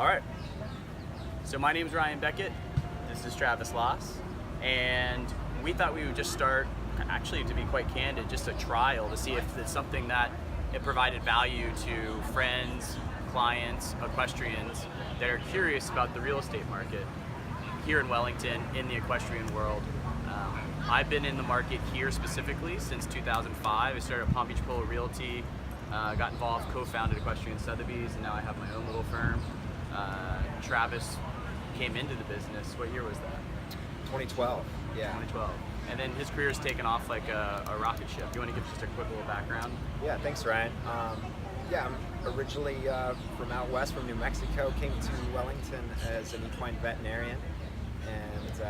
right. So my name is Ryan Beckett. This is Travis Laas, and we thought we would just start, actually, to be quite candid, just a trial to see if it's something that it provided value to friends, clients, equestrians that are curious about the real estate market here in Wellington, in the equestrian world. I've been in the market here specifically since 2005. I started Palm Beach Polo Realty, got involved, co-founded Equestrian Sotheby's, and now I have my own little firm. Travis came into the business. What year was that? 2012. Yeah. 2012. And then his career's taken off like a rocket ship. You want to give just a quick little background? Yeah, thanks, Ryan. I'm originally from out west, from New Mexico. Came to Wellington as an equine veterinarian, and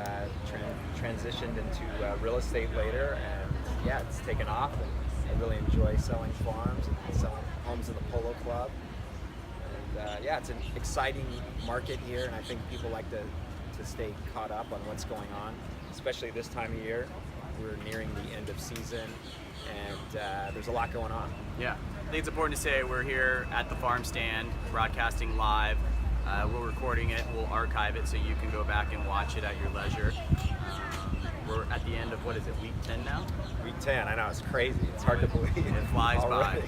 transitioned into real estate later. And yeah, it's taken off, and I really enjoy selling farms and selling homes in the polo club. And yeah, it's an exciting market here, and I think people like to stay caught up on what's going on, especially this time of year. We're nearing the end of season, and there's a lot going on. Yeah, I think it's important to say we're here at the farm stand, broadcasting live. We're recording it, we'll archive it so you can go back and watch it at your leisure. We're at the end of, what is it, week 10 now? Week 10, I know, it's crazy. It's hard to believe. It flies already by.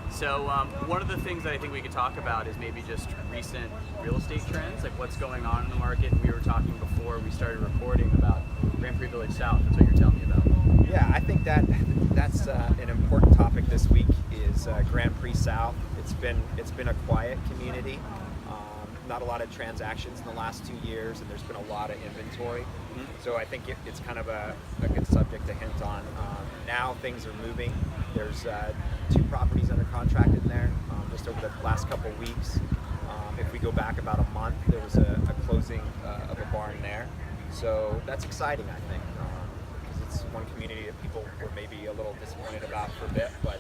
So one of the things that I think we could talk about is maybe just recent real estate trends, like what's going on in the market. We were talking before we started recording about Grand Prix Village South. That's what you're telling me about. Yeah, I think that's an important topic this week is Grand Prix South. It's been a quiet community. Not a lot of transactions in the last 2 years, and there's been a lot of inventory. Mm-hmm. So I think it's kind of a good subject to hint on. Now things are moving. There's 2 properties under contract in there just over the last couple of weeks. If we go back about a month, there was a closing of a barn there. So that's exciting, I think, because it's one community that people were maybe a little disappointed about for a bit, but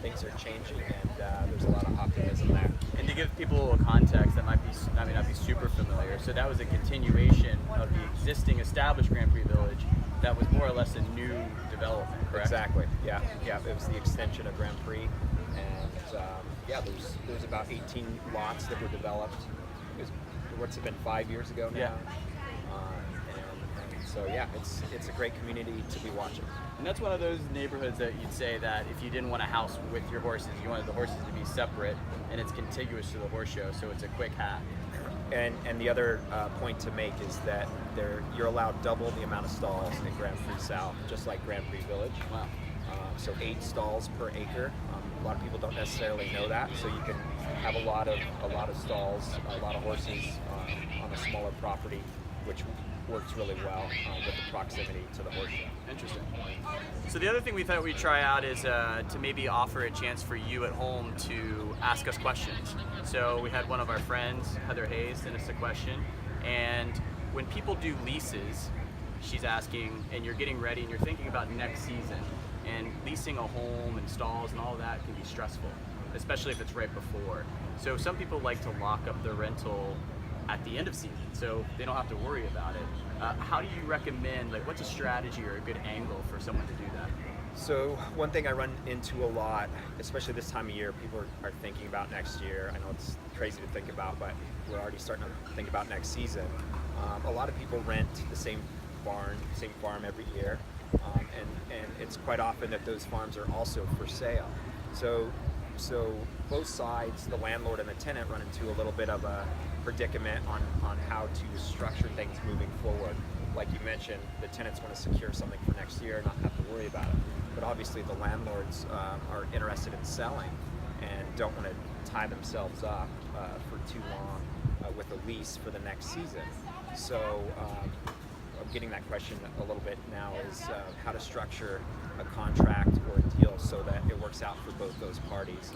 things are changing, and there's a lot of optimism there. And to give people a little context that may not be super familiar, so that was a continuation of the existing established Grand Prix Village that was more or less a new development, correct? Exactly, yeah. It was the extension of Grand Prix, and yeah, there's about 18 lots that were developed. It was, what's it been, 5 years ago now? Yeah. And so yeah, it's a great community to be watching. And that's one of those neighborhoods that you'd say that if you didn't want a house with your horses, you wanted the horses to be separate, and it's contiguous to the horse show, so it's a quick hack. And the other point to make is that you're allowed double the amount of stalls in Grand Prix South, just like Grand Prix Village. Wow. So 8 stalls per acre. A lot of people don't necessarily know that, so you can have a lot of stalls, a lot of horses on a smaller property, which works really well with the proximity to the horse show. Interesting. So the other thing we thought we'd try out is to maybe offer a chance for you at home to ask us questions. So we had one of our friends, Heather Hayes, send us a question, and when people do leases, she's asking, and you're getting ready and you're thinking about next season, and leasing a home and stalls and all that can be stressful, especially if it's right before. So some people like to lock up their rental at the end of season, so they don't have to worry about it. How do you recommend, like, what's a strategy or a good angle for someone to do that? So one thing I run into a lot, especially this time of year, people are thinking about next year. I know it's crazy to think about, but we're already starting to think about next season. A lot of people rent the same farm every year, and it's quite often that those farms are also for sale. So both sides, the landlord and the tenant, run into a little bit of a predicament on how to structure things moving forward. Like you mentioned, the tenants want to secure something for next year and not have to worry about it. But obviously the landlords are interested in selling and don't want to tie themselves up for too long with a lease for the next season. So I'm getting that question a little bit now, is how to structure a contract or a deal so that it works out for both those parties.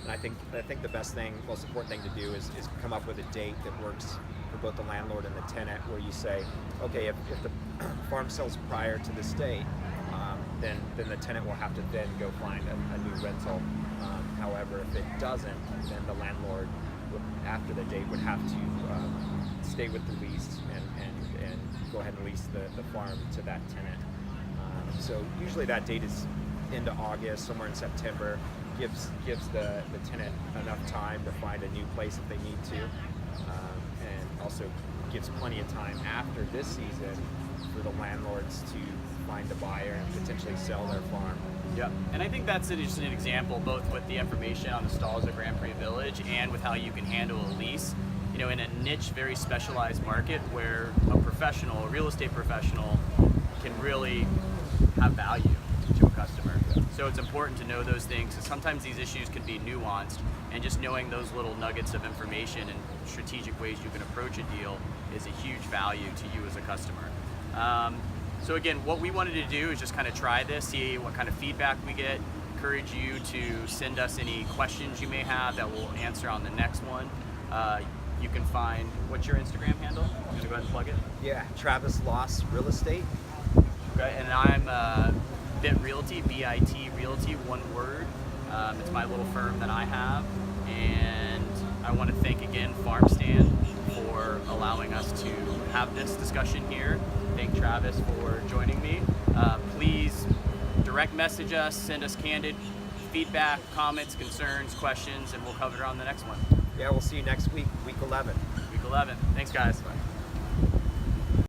And I think the most important thing to do is come up with a date that works for both the landlord and the tenant, where you say, okay, if the farm sells prior to this date, then the tenant will have to then go find a new rental. However, if it doesn't, then the landlord after the date would have to stay with the lease and go ahead and lease the farm to that tenant. So usually that date is into August, somewhere in September. Gives the tenant enough time to find a new place if they need to. also gives plenty of time after this season for the landlords to find a buyer and potentially sell their farm. Yep, and I think that's just an example, both with the information on the stalls at Grand Prix Village and with how you can handle a lease. You know, in a niche, very specialized market where a professional, a real estate professional, can really have value to a customer. So it's important to know those things, because sometimes these issues can be nuanced, and just knowing those little nuggets of information and strategic ways you can approach a deal is a huge value to you as a customer. So again, what we wanted to do is just kind of try this, see what kind of feedback we get, encourage you to send us any questions you may have that we'll answer on the next one. You can find, what's your Instagram handle? You want to go ahead and plug it? Yeah, Travis Laas Real Estate. Okay, and I'm Bit Realty, B-I-T Realty, one word. It's my little firm that I have, and I want to thank again Farm Stand for allowing us to have this discussion here. Thank Travis for joining me. Please direct message us, send us candid feedback, comments, concerns, questions, and we'll cover it on the next one. Yeah, we'll see you next week, week 11. Week 11. Thanks, guys. Bye.